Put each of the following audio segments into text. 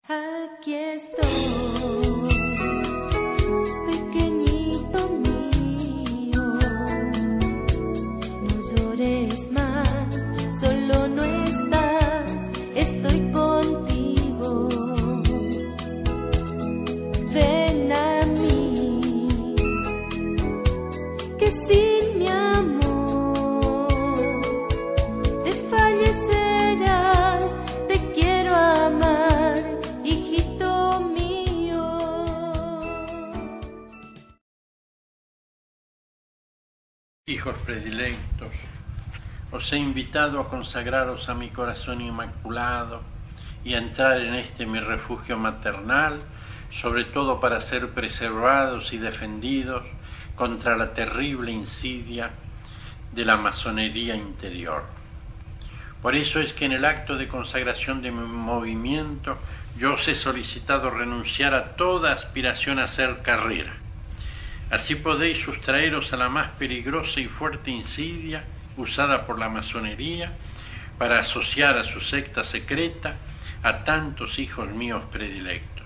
Aquí estoy, pequeñito mío, no llores más, solo no estás, estoy contigo. Ven a mí, que sin mi amor desfallecerás, te quiero amar, hijito mío. Hijos predilectos, os he invitado a consagraros a mi corazón inmaculado y a entrar en este mi refugio maternal, sobre todo para ser preservados y defendidos contra la terrible insidia de la masonería interior. Por eso es que en el acto de consagración de mi movimiento yo os he solicitado renunciar a toda aspiración a hacer carrera. Así podéis sustraeros a la más peligrosa y fuerte insidia usada por la masonería para asociar a su secta secreta a tantos hijos míos predilectos.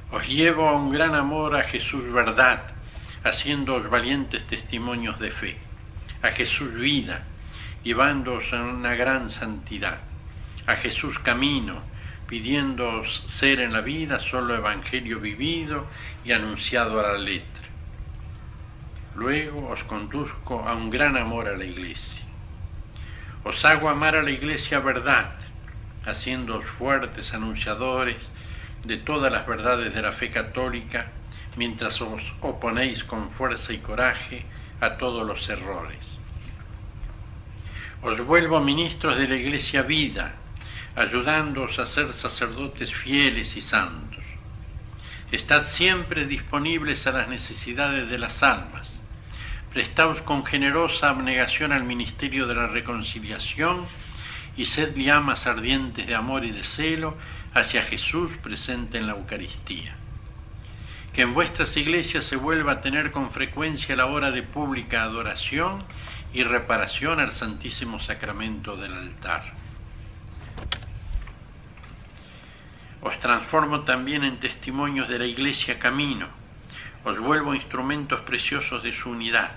Os llevo a un gran amor a Jesús verdad, haciéndoos valientes testimonios de fe, a Jesús vida, llevándoos a una gran santidad, a Jesús camino, pidiéndoos ser en la vida solo evangelio vivido y anunciado a la letra. Luego os conduzco a un gran amor a la Iglesia. Os hago amar a la Iglesia verdad, haciéndoos fuertes anunciadores de todas las verdades de la fe católica, mientras os oponéis con fuerza y coraje a todos los errores. Os vuelvo ministros de la Iglesia vida, ayudándoos a ser sacerdotes fieles y santos. Estad siempre disponibles a las necesidades de las almas. Prestaos con generosa abnegación al ministerio de la reconciliación y sed llamas ardientes de amor y de celo hacia Jesús presente en la Eucaristía. Que en vuestras iglesias se vuelva a tener con frecuencia la hora de pública adoración y reparación al Santísimo Sacramento del altar. Os transformo también en testimonios de la Iglesia camino, os vuelvo instrumentos preciosos de su unidad.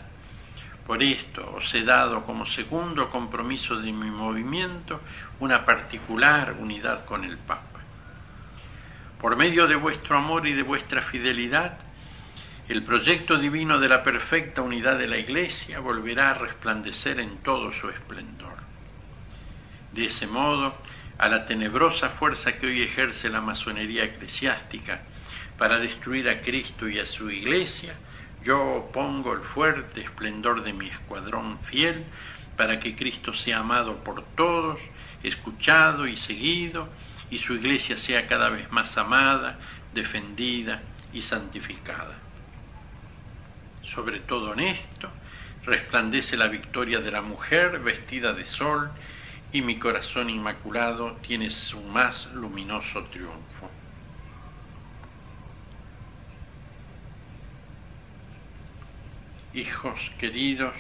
Por esto os he dado como segundo compromiso de mi movimiento una particular unidad con el Papa. Por medio de vuestro amor y de vuestra fidelidad, el proyecto divino de la perfecta unidad de la Iglesia volverá a resplandecer en todo su esplendor. De ese modo, a la tenebrosa fuerza que hoy ejerce la masonería eclesiástica para destruir a Cristo y a su Iglesia, yo opongo el fuerte esplendor de mi escuadrón fiel para que Cristo sea amado por todos, escuchado y seguido, y su Iglesia sea cada vez más amada, defendida y santificada. Sobre todo en esto, resplandece la victoria de la mujer vestida de sol, y mi corazón inmaculado tiene su más luminoso triunfo. Hijos queridos,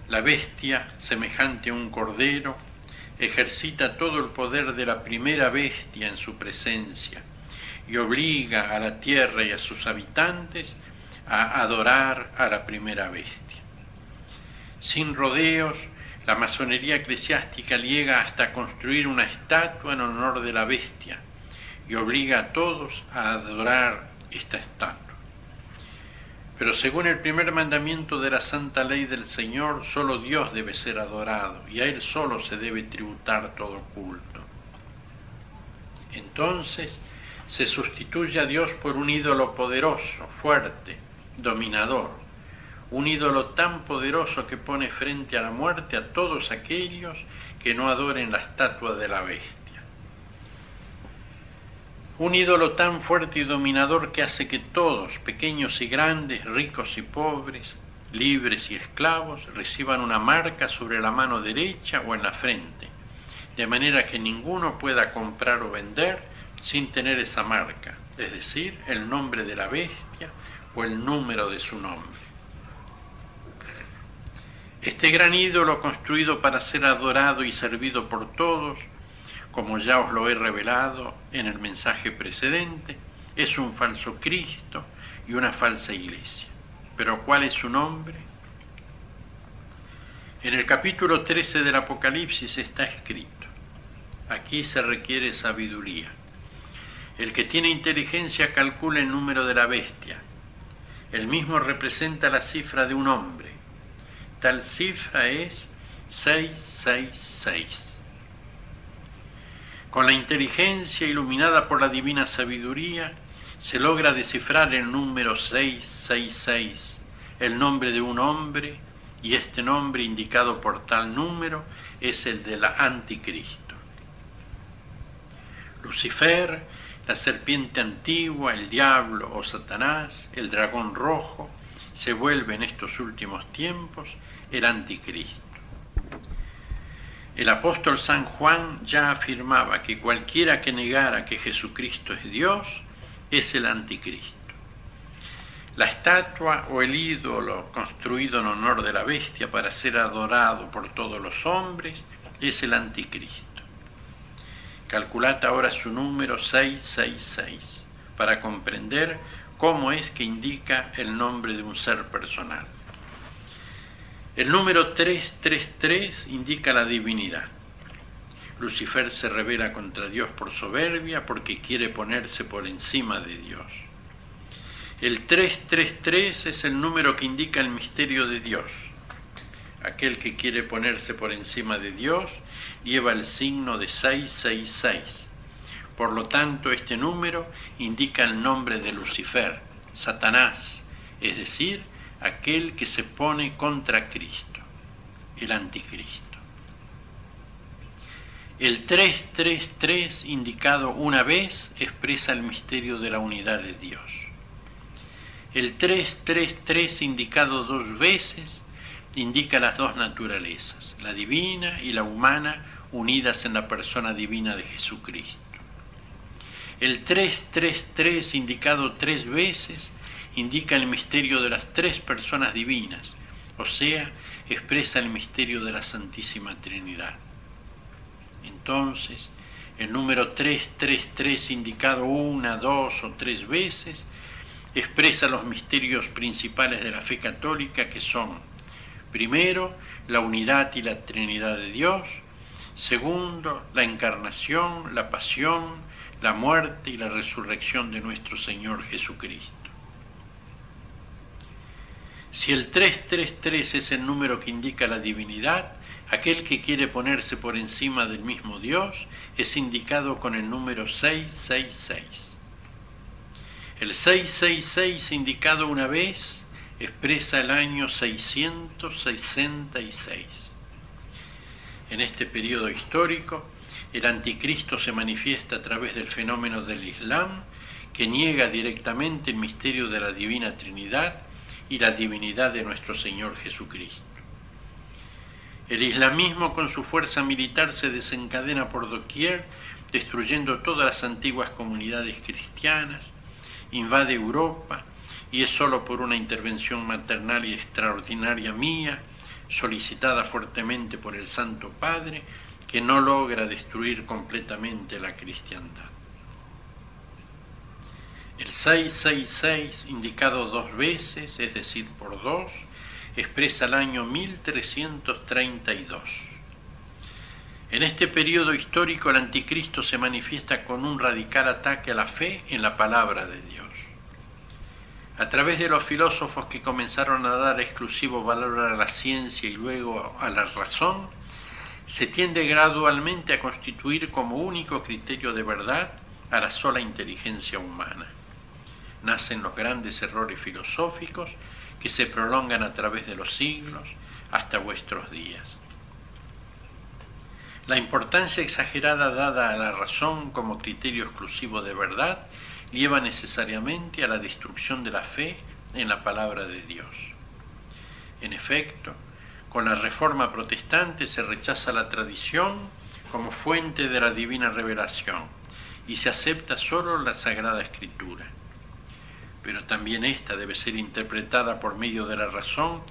la bestia, semejante a un cordero, ejercita todo el poder de la primera bestia en su presencia y obliga a la tierra y a sus habitantes a adorar a la primera bestia. Sin rodeos, la masonería eclesiástica llega hasta construir una estatua en honor de la bestia y obliga a todos a adorar esta estatua. Pero según el primer mandamiento de la santa ley del Señor, solo Dios debe ser adorado y a Él solo se debe tributar todo culto. Entonces se sustituye a Dios por un ídolo poderoso, fuerte, dominador, un ídolo tan poderoso que pone frente a la muerte a todos aquellos que no adoren la estatua de la bestia. Un ídolo tan fuerte y dominador que hace que todos, pequeños y grandes, ricos y pobres, libres y esclavos, reciban una marca sobre la mano derecha o en la frente, de manera que ninguno pueda comprar o vender sin tener esa marca, es decir, el nombre de la bestia o el número de su nombre. Este gran ídolo construido para ser adorado y servido por todos como ya os lo he revelado en el mensaje precedente, es un falso Cristo y una falsa iglesia. ¿Pero cuál es su nombre? En el capítulo 13 del Apocalipsis está escrito: aquí se requiere sabiduría. El que tiene inteligencia calcula el número de la bestia. El mismo representa la cifra de un hombre. Tal cifra es 666. Con la inteligencia iluminada por la divina sabiduría, se logra descifrar el número 666, el nombre de un hombre, y este nombre indicado por tal número es el del Anticristo. Lucifer, la serpiente antigua, el diablo o Satanás, el dragón rojo, se vuelve en estos últimos tiempos el Anticristo. El apóstol San Juan ya afirmaba que cualquiera que negara que Jesucristo es Dios es el Anticristo. La estatua o el ídolo construido en honor de la bestia para ser adorado por todos los hombres es el Anticristo. Calculad ahora su número 666 para comprender cómo es que indica el nombre de un ser personal. El número 333 indica la divinidad. Lucifer se rebela contra Dios por soberbia porque quiere ponerse por encima de Dios. El 333 es el número que indica el misterio de Dios. Aquel que quiere ponerse por encima de Dios lleva el signo de 666. Por lo tanto, este número indica el nombre de Lucifer, Satanás, es decir, aquel que se pone contra Cristo, el Anticristo. El 333, indicado una vez, expresa el misterio de la unidad de Dios. El 333, indicado dos veces, indica las dos naturalezas, la divina y la humana, unidas en la persona divina de Jesucristo. El 333, indicado tres veces, indica el misterio de las tres personas divinas, o sea, expresa el misterio de la Santísima Trinidad. Entonces, el número 333, indicado una, dos o tres veces, expresa los misterios principales de la fe católica, que son: primero, la unidad y la Trinidad de Dios; segundo, la encarnación, la pasión, la muerte y la resurrección de nuestro Señor Jesucristo. Si el 333 es el número que indica la divinidad, aquel que quiere ponerse por encima del mismo Dios es indicado con el número 666. El 666, indicado una vez, expresa el año 666. En este periodo histórico, el Anticristo se manifiesta a través del fenómeno del Islam, que niega directamente el misterio de la Divina Trinidad y la divinidad de nuestro Señor Jesucristo. El islamismo con su fuerza militar se desencadena por doquier, destruyendo todas las antiguas comunidades cristianas, invade Europa, y es sólo por una intervención maternal y extraordinaria mía, solicitada fuertemente por el Santo Padre, que no logra destruir completamente la cristiandad. El 666, indicado dos veces, es decir, por dos, expresa el año 1332. En este periodo histórico el Anticristo se manifiesta con un radical ataque a la fe en la palabra de Dios. A través de los filósofos que comenzaron a dar exclusivo valor a la ciencia y luego a la razón, se tiende gradualmente a constituir como único criterio de verdad a la sola inteligencia humana. Nacen los grandes errores filosóficos que se prolongan a través de los siglos hasta vuestros días. La importancia exagerada dada a la razón como criterio exclusivo de verdad lleva necesariamente a la destrucción de la fe en la palabra de Dios. En efecto, con la Reforma protestante se rechaza la tradición como fuente de la divina revelación y se acepta solo la Sagrada Escritura. Pero también ésta debe ser interpretada por medio de la razón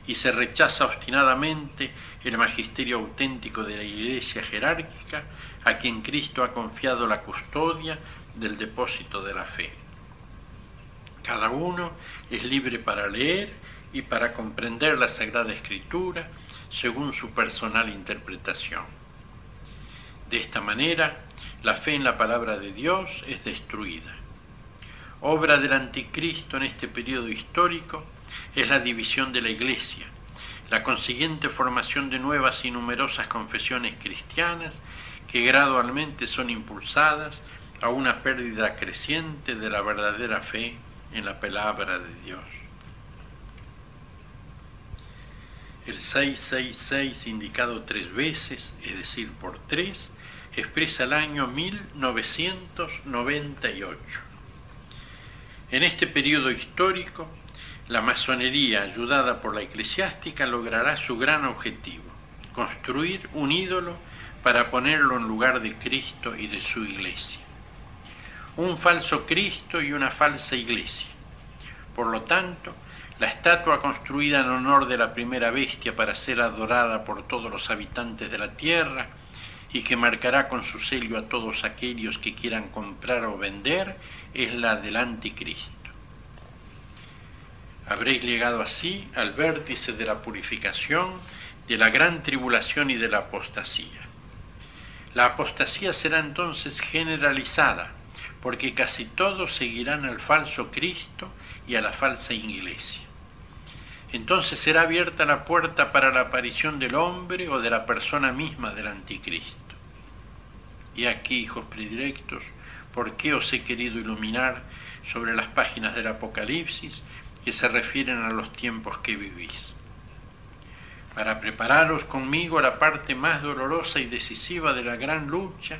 y se rechaza obstinadamente el magisterio auténtico de la Iglesia jerárquica a quien Cristo ha confiado la custodia del depósito de la fe. Cada uno es libre para leer y para comprender la Sagrada Escritura según su personal interpretación. De esta manera, la fe en la palabra de Dios es destruida. Obra del anticristo en este periodo histórico es la división de la Iglesia, la consiguiente formación de nuevas y numerosas confesiones cristianas que gradualmente son impulsadas a una pérdida creciente de la verdadera fe en la palabra de Dios. El 666, indicado 3 veces, es decir, por 3, expresa el año 1998. En este periodo histórico, la masonería, ayudada por la eclesiástica, logrará su gran objetivo: construir un ídolo para ponerlo en lugar de Cristo y de su Iglesia. Un falso Cristo y una falsa Iglesia. Por lo tanto, la estatua construida en honor de la primera bestia para ser adorada por todos los habitantes de la tierra y que marcará con su sello a todos aquellos que quieran comprar o vender es la del anticristo. Habréis llegado así al vértice de la purificación, de la gran tribulación y de la apostasía. La apostasía será entonces generalizada, porque casi todos seguirán al falso Cristo y a la falsa Iglesia. Entonces será abierta la puerta para la aparición del hombre o de la persona misma del anticristo. Y aquí, hijos predilectos, ¿por qué os he querido iluminar sobre las páginas del Apocalipsis que se refieren a los tiempos que vivís? Para prepararos conmigo a la parte más dolorosa y decisiva de la gran lucha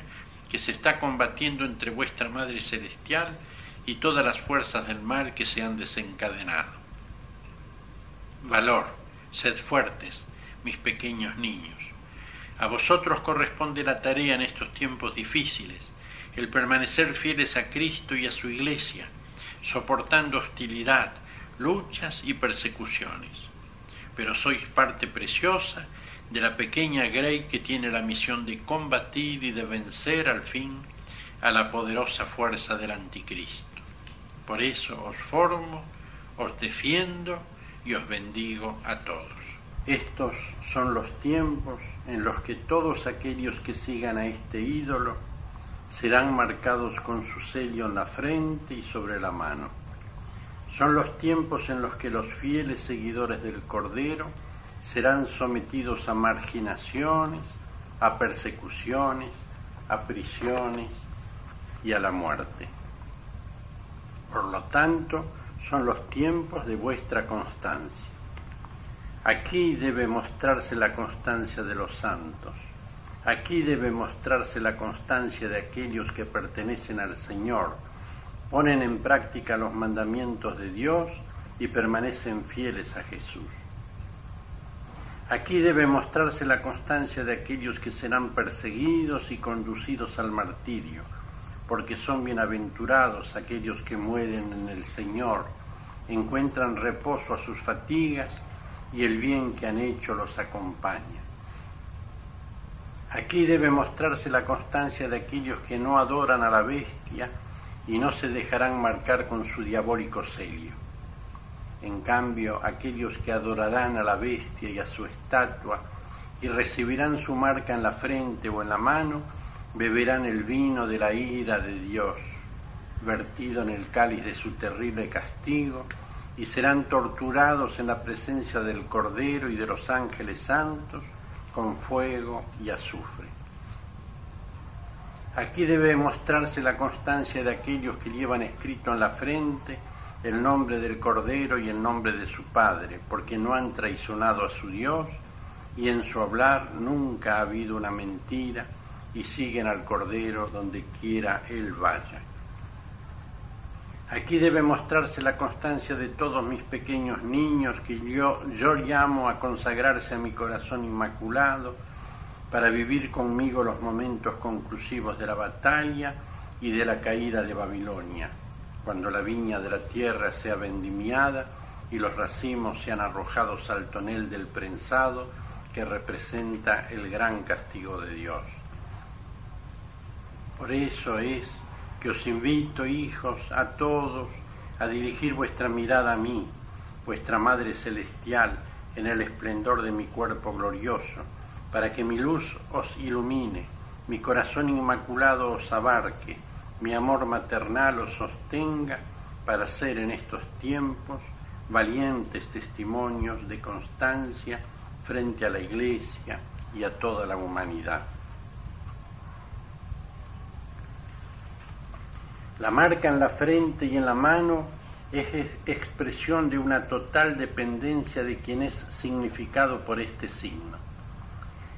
que se está combatiendo entre vuestra Madre Celestial y todas las fuerzas del mal que se han desencadenado. Valor, sed fuertes, mis pequeños niños. A vosotros corresponde la tarea en estos tiempos difíciles, el permanecer fieles a Cristo y a su Iglesia, soportando hostilidad, luchas y persecuciones. Pero sois parte preciosa de la pequeña Grey que tiene la misión de combatir y de vencer al fin a la poderosa fuerza del anticristo. Por eso os formo, os defiendo y os bendigo a todos. Estos son los tiempos en los que todos aquellos que sigan a este ídolo serán marcados con su sello en la frente y sobre la mano. Son los tiempos en los que los fieles seguidores del Cordero serán sometidos a marginaciones, a persecuciones, a prisiones y a la muerte. Por lo tanto, son los tiempos de vuestra constancia. Aquí debe mostrarse la constancia de los santos. Aquí debe mostrarse la constancia de aquellos que pertenecen al Señor, ponen en práctica los mandamientos de Dios y permanecen fieles a Jesús. Aquí debe mostrarse la constancia de aquellos que serán perseguidos y conducidos al martirio, porque son bienaventurados aquellos que mueren en el Señor, encuentran reposo a sus fatigas y el bien que han hecho los acompaña. Aquí debe mostrarse la constancia de aquellos que no adoran a la bestia y no se dejarán marcar con su diabólico sello. En cambio, aquellos que adorarán a la bestia y a su estatua y recibirán su marca en la frente o en la mano, beberán el vino de la ira de Dios, vertido en el cáliz de su terrible castigo, y serán torturados en la presencia del Cordero y de los ángeles santos con fuego y azufre. Aquí debe mostrarse la constancia de aquellos que llevan escrito en la frente el nombre del Cordero y el nombre de su Padre, porque no han traicionado a su Dios y en su hablar nunca ha habido una mentira, y siguen al Cordero donde quiera Él vaya. Aquí debe mostrarse la constancia de todos mis pequeños niños que yo llamo a consagrarse a mi corazón inmaculado para vivir conmigo los momentos conclusivos de la batalla y de la caída de Babilonia, cuando la viña de la tierra sea vendimiada y los racimos sean arrojados al tonel del prensado que representa el gran castigo de Dios. Por eso es que os invito, hijos, a todos, a dirigir vuestra mirada a mí, vuestra Madre Celestial, en el esplendor de mi cuerpo glorioso, para que mi luz os ilumine, mi corazón inmaculado os abarque, mi amor maternal os sostenga, para ser en estos tiempos valientes testimonios de constancia frente a la Iglesia y a toda la humanidad. La marca en la frente y en la mano es expresión de una total dependencia de quien es significado por este signo.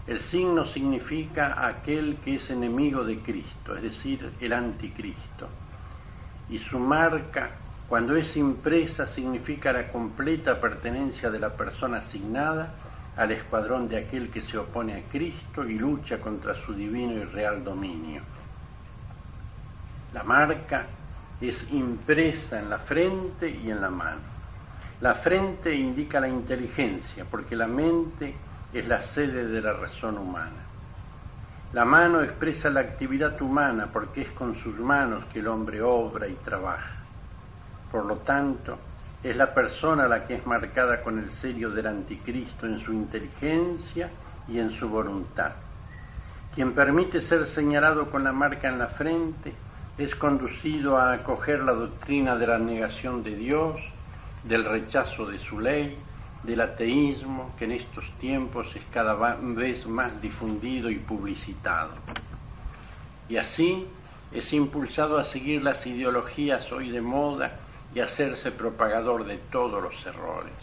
El signo significa aquel que es enemigo de Cristo, es decir, el anticristo. Y su marca, cuando es impresa, significa la completa pertenencia de la persona asignada al escuadrón de aquel que se opone a Cristo y lucha contra su divino y real dominio. La marca es impresa en la frente y en la mano. La frente indica la inteligencia, porque la mente es la sede de la razón humana. La mano expresa la actividad humana, porque es con sus manos que el hombre obra y trabaja. Por lo tanto, es la persona la que es marcada con el sello del anticristo en su inteligencia y en su voluntad. Quien permite ser señalado con la marca en la frente es conducido a acoger la doctrina de la negación de Dios, del rechazo de su ley, del ateísmo, que en estos tiempos es cada vez más difundido y publicitado. Y así es impulsado a seguir las ideologías hoy de moda y a hacerse propagador de todos los errores.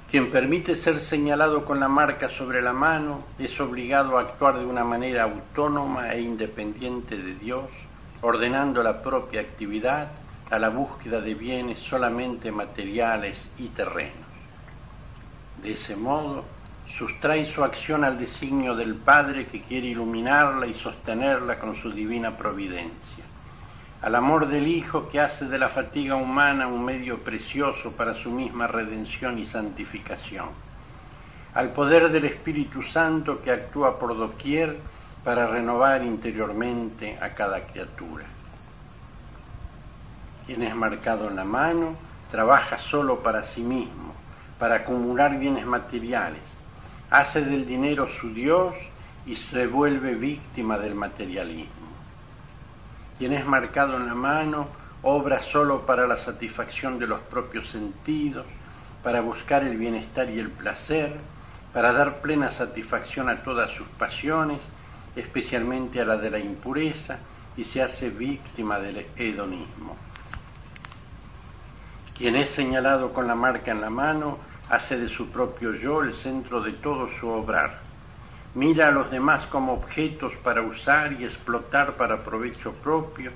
Quien permite ser señalado con la marca sobre la mano es obligado a actuar de una manera autónoma e independiente de Dios, ordenando la propia actividad a la búsqueda de bienes solamente materiales y terrenos. De ese modo, sustrae su acción al designio del Padre que quiere iluminarla y sostenerla con su divina providencia, al amor del Hijo que hace de la fatiga humana un medio precioso para su misma redención y santificación, al poder del Espíritu Santo que actúa por doquier para renovar interiormente a cada criatura. Quien es marcado en la mano trabaja solo para sí mismo, para acumular bienes materiales, hace del dinero su Dios y se vuelve víctima del materialismo. Quien es marcado en la mano obra solo para la satisfacción de los propios sentidos, para buscar el bienestar y el placer, para dar plena satisfacción a todas sus pasiones, especialmente a la de la impureza, y se hace víctima del hedonismo. Quien es señalado con la marca en la mano hace de su propio yo el centro de todo su obrar. Mira a los demás como objetos para usar y explotar para provecho propio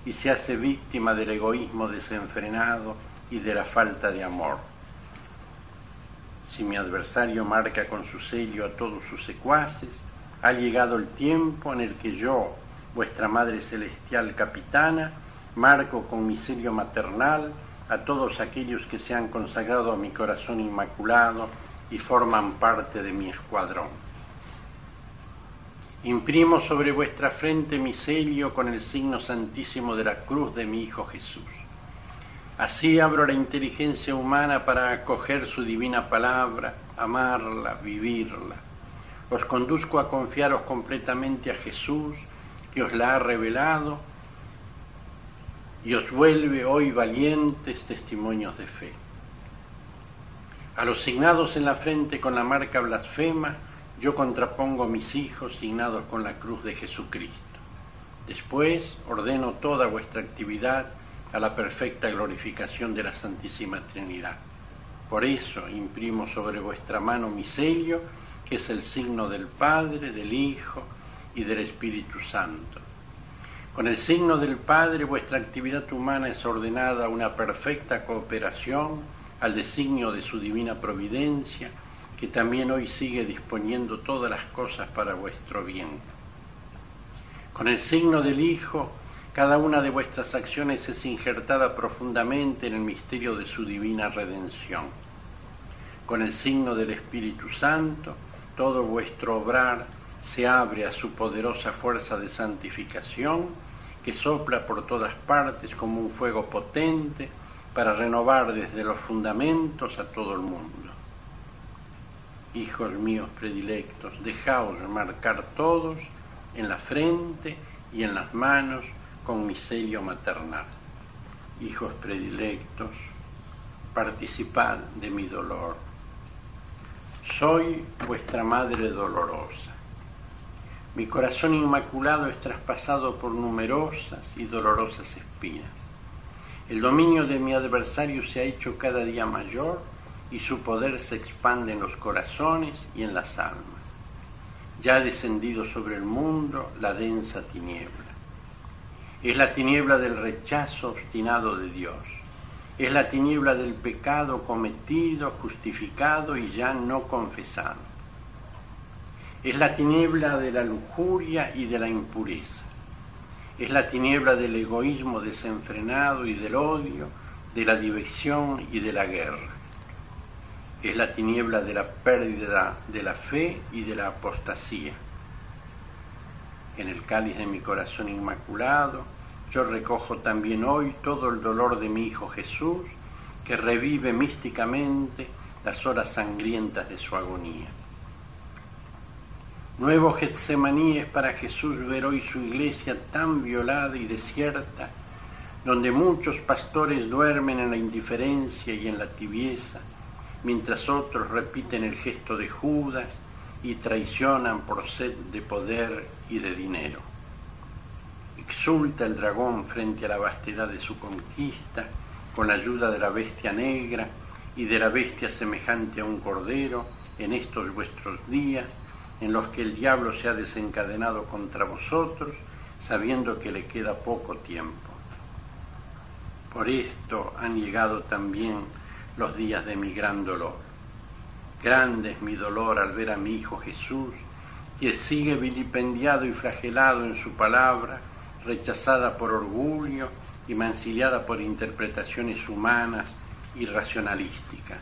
y se hace víctima del egoísmo desenfrenado y de la falta de amor. Si mi adversario marca con su sello a todos sus secuaces, ha llegado el tiempo en el que yo, vuestra Madre Celestial Capitana, marco con mi sello maternal a todos aquellos que se han consagrado a mi corazón inmaculado y forman parte de mi escuadrón. Imprimo sobre vuestra frente mi sello con el signo santísimo de la cruz de mi Hijo Jesús. Así abro la inteligencia humana para acoger su divina palabra, amarla, vivirla. Os conduzco a confiaros completamente a Jesús, que os la ha revelado, y os vuelve hoy valientes testimonios de fe. A los signados en la frente con la marca blasfema, yo contrapongo mis hijos signados con la cruz de Jesucristo. Después ordeno toda vuestra actividad a la perfecta glorificación de la Santísima Trinidad. Por eso imprimo sobre vuestra mano mi sello, que es el signo del Padre, del Hijo y del Espíritu Santo. Con el signo del Padre vuestra actividad humana es ordenada a una perfecta cooperación al designio de su divina providencia, que también hoy sigue disponiendo todas las cosas para vuestro bien. Con el signo del Hijo, cada una de vuestras acciones es injertada profundamente en el misterio de su divina redención. Con el signo del Espíritu Santo, todo vuestro obrar se abre a su poderosa fuerza de santificación, que sopla por todas partes como un fuego potente para renovar desde los fundamentos a todo el mundo. Hijos míos predilectos, dejaos marcar todos en la frente y en las manos con mi sello maternal. Hijos predilectos, participad de mi dolor. Soy vuestra madre dolorosa. Mi corazón inmaculado es traspasado por numerosas y dolorosas espinas. El dominio de mi adversario se ha hecho cada día mayor y su poder se expande en los corazones y en las almas. Ya ha descendido sobre el mundo la densa tiniebla. Es la tiniebla del rechazo obstinado de Dios. Es la tiniebla del pecado cometido, justificado y ya no confesado. Es la tiniebla de la lujuria y de la impureza. Es la tiniebla del egoísmo desenfrenado y del odio, de la división y de la guerra. Es la tiniebla de la pérdida de la fe y de la apostasía. En el cáliz de mi corazón inmaculado, yo recojo también hoy todo el dolor de mi Hijo Jesús, que revive místicamente las horas sangrientas de su agonía. Nuevo Getsemaní es para Jesús ver hoy su iglesia tan violada y desierta, donde muchos pastores duermen en la indiferencia y en la tibieza, mientras otros repiten el gesto de Judas y traicionan por sed de poder y de dinero. Exulta el dragón frente a la vastedad de su conquista, con la ayuda de la bestia negra y de la bestia semejante a un cordero, en estos vuestros días, en los que el diablo se ha desencadenado contra vosotros, sabiendo que le queda poco tiempo. Por esto han llegado también los días de mi gran dolor. Grande es mi dolor al ver a mi Hijo Jesús, que sigue vilipendiado y flagelado en su palabra, rechazada por orgullo y mancillada por interpretaciones humanas y racionalísticas.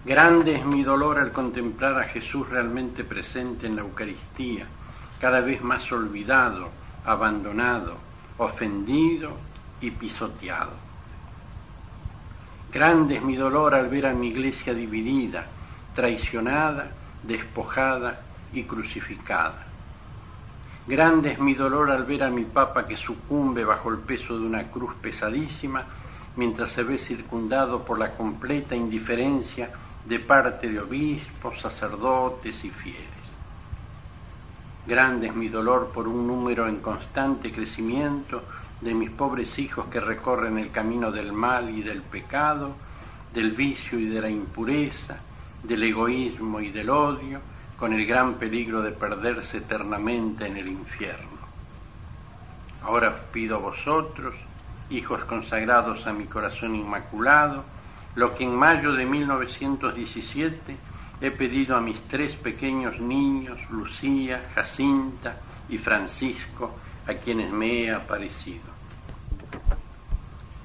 Grande es mi dolor al contemplar a Jesús realmente presente en la Eucaristía, cada vez más olvidado, abandonado, ofendido y pisoteado. Grande es mi dolor al ver a mi iglesia dividida, traicionada, despojada y crucificada. Grande es mi dolor al ver a mi Papa que sucumbe bajo el peso de una cruz pesadísima, mientras se ve circundado por la completa indiferencia de parte de obispos, sacerdotes y fieles. Grande es mi dolor por un número en constante crecimiento de mis pobres hijos que recorren el camino del mal y del pecado, del vicio y de la impureza, del egoísmo y del odio, con el gran peligro de perderse eternamente en el infierno. Ahora os pido a vosotros, hijos consagrados a mi corazón inmaculado, lo que en mayo de 1917 he pedido a mis 3 pequeños niños, Lucía, Jacinta y Francisco, a quienes me he aparecido.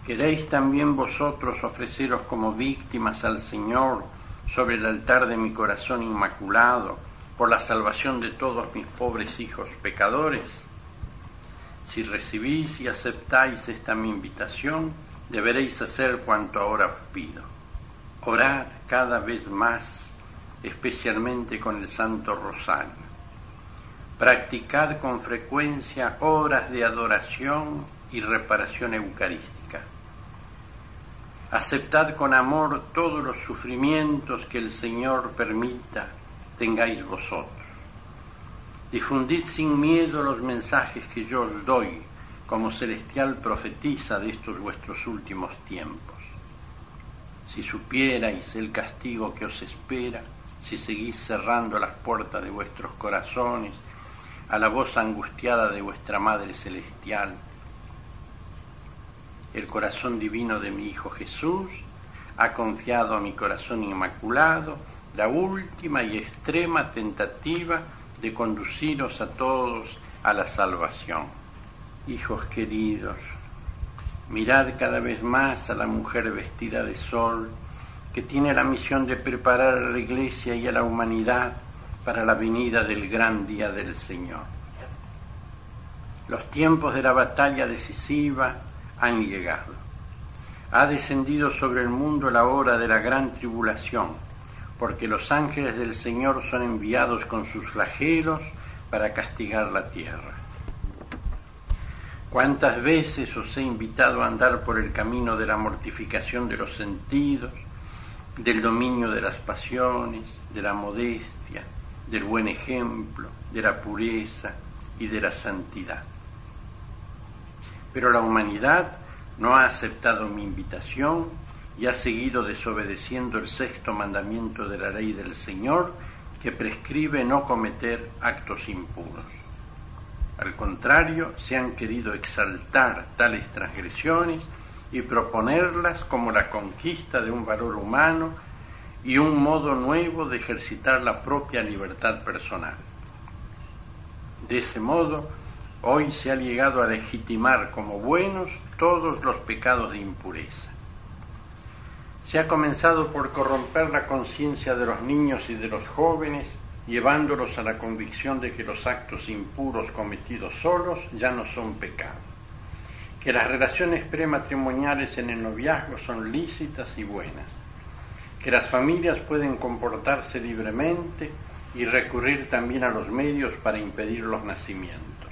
¿Queréis también vosotros ofreceros como víctimas al Señor sobre el altar de mi corazón inmaculado por la salvación de todos mis pobres hijos pecadores? Si recibís y aceptáis esta mi invitación, deberéis hacer cuanto ahora os pido. Orad cada vez más, especialmente con el Santo Rosario. Practicad con frecuencia horas de adoración y reparación eucarística. Aceptad con amor todos los sufrimientos que el Señor permita tengáis vosotros. Difundid sin miedo los mensajes que yo os doy, como celestial profetisa de estos vuestros últimos tiempos. Si supierais el castigo que os espera, si seguís cerrando las puertas de vuestros corazones a la voz angustiada de vuestra Madre Celestial. El corazón divino de mi Hijo Jesús ha confiado a mi corazón inmaculado la última y extrema tentativa de conduciros a todos a la salvación. Hijos queridos, mirad cada vez más a la mujer vestida de sol, que tiene la misión de preparar a la Iglesia y a la humanidad para la venida del gran día del Señor. Los tiempos de la batalla decisiva han llegado. Ha descendido sobre el mundo la hora de la gran tribulación, porque los ángeles del Señor son enviados con sus flagelos para castigar la tierra. ¿Cuántas veces os he invitado a andar por el camino de la mortificación de los sentidos, del dominio de las pasiones, de la modestia, del buen ejemplo, de la pureza y de la santidad? Pero la humanidad no ha aceptado mi invitación y ha seguido desobedeciendo el 6º mandamiento de la ley del Señor, que prescribe no cometer actos impuros. Al contrario, se han querido exaltar tales transgresiones y proponerlas como la conquista de un valor humano y un modo nuevo de ejercitar la propia libertad personal. De ese modo, hoy se ha llegado a legitimar como buenos todos los pecados de impureza. Se ha comenzado por corromper la conciencia de los niños y de los jóvenes, llevándolos a la convicción de que los actos impuros cometidos solos ya no son pecado, que las relaciones prematrimoniales en el noviazgo son lícitas y buenas, que las familias pueden comportarse libremente y recurrir también a los medios para impedir los nacimientos.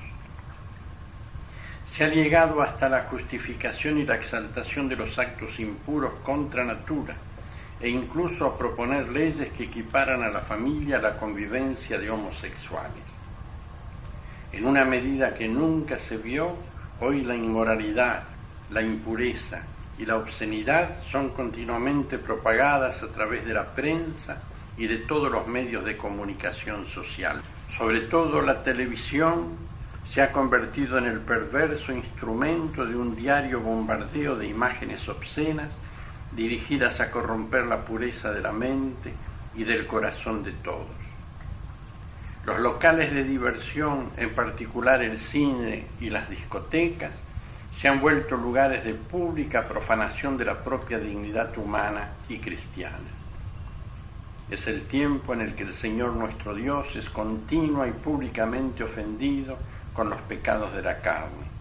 Se ha llegado hasta la justificación y la exaltación de los actos impuros contra natura, e incluso a proponer leyes que equiparan a la familia a la convivencia de homosexuales. En una medida que nunca se vio, hoy la inmoralidad, la impureza y la obscenidad son continuamente propagadas a través de la prensa y de todos los medios de comunicación social. Sobre todo la televisión se ha convertido en el perverso instrumento de un diario bombardeo de imágenes obscenas dirigidas a corromper la pureza de la mente y del corazón de todos. Los locales de diversión, en particular el cine y las discotecas, se han vuelto lugares de pública profanación de la propia dignidad humana y cristiana. Es el tiempo en el que el Señor nuestro Dios es continua y públicamente ofendido con los pecados de la carne.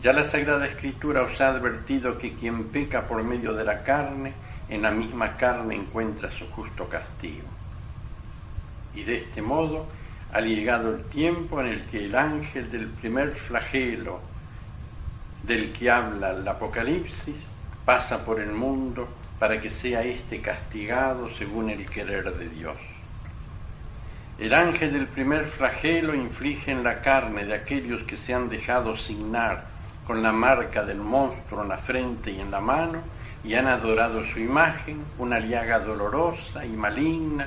Ya la Sagrada Escritura os ha advertido que quien peca por medio de la carne, en la misma carne encuentra su justo castigo. Y de este modo ha llegado el tiempo en el que el ángel del primer flagelo del que habla el Apocalipsis pasa por el mundo para que sea éste castigado según el querer de Dios. El ángel del primer flagelo inflige en la carne de aquellos que se han dejado signar con la marca del monstruo en la frente y en la mano, y han adorado su imagen, una llaga dolorosa y maligna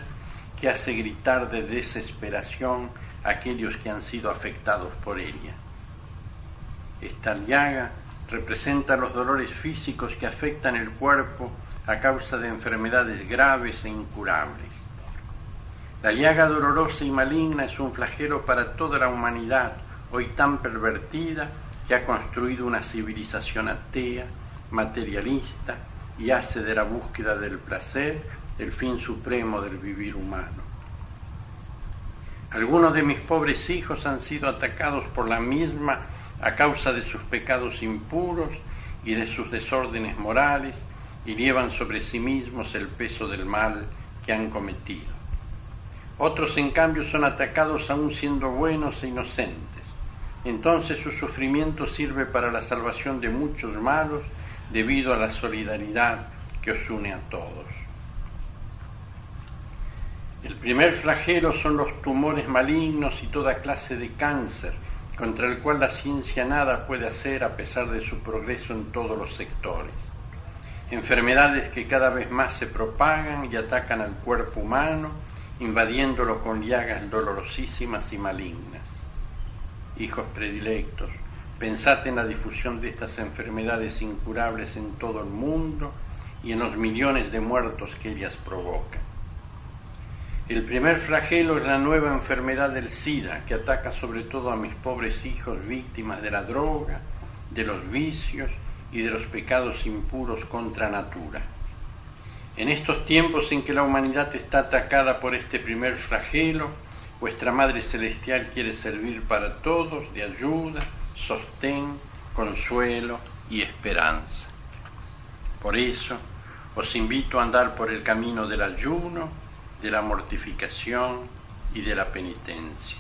que hace gritar de desesperación a aquellos que han sido afectados por ella. Esta llaga representa los dolores físicos que afectan el cuerpo a causa de enfermedades graves e incurables. La llaga dolorosa y maligna es un flagelo para toda la humanidad, hoy tan pervertida, que ha construido una civilización atea, materialista, y hace de la búsqueda del placer el fin supremo del vivir humano. Algunos de mis pobres hijos han sido atacados por la misma a causa de sus pecados impuros y de sus desórdenes morales, y llevan sobre sí mismos el peso del mal que han cometido. Otros, en cambio, son atacados aún siendo buenos e inocentes. Entonces su sufrimiento sirve para la salvación de muchos malos debido a la solidaridad que os une a todos. El primer flagelo son los tumores malignos y toda clase de cáncer, contra el cual la ciencia nada puede hacer a pesar de su progreso en todos los sectores. Enfermedades que cada vez más se propagan y atacan al cuerpo humano, invadiéndolo con llagas dolorosísimas y malignas. Hijos predilectos, pensad en la difusión de estas enfermedades incurables en todo el mundo y en los millones de muertos que ellas provocan. El primer flagelo es la nueva enfermedad del SIDA, que ataca sobre todo a mis pobres hijos víctimas de la droga, de los vicios y de los pecados impuros contra natura. En estos tiempos en que la humanidad está atacada por este primer flagelo, vuestra Madre Celestial quiere servir para todos de ayuda, sostén, consuelo y esperanza. Por eso, os invito a andar por el camino del ayuno, de la mortificación y de la penitencia.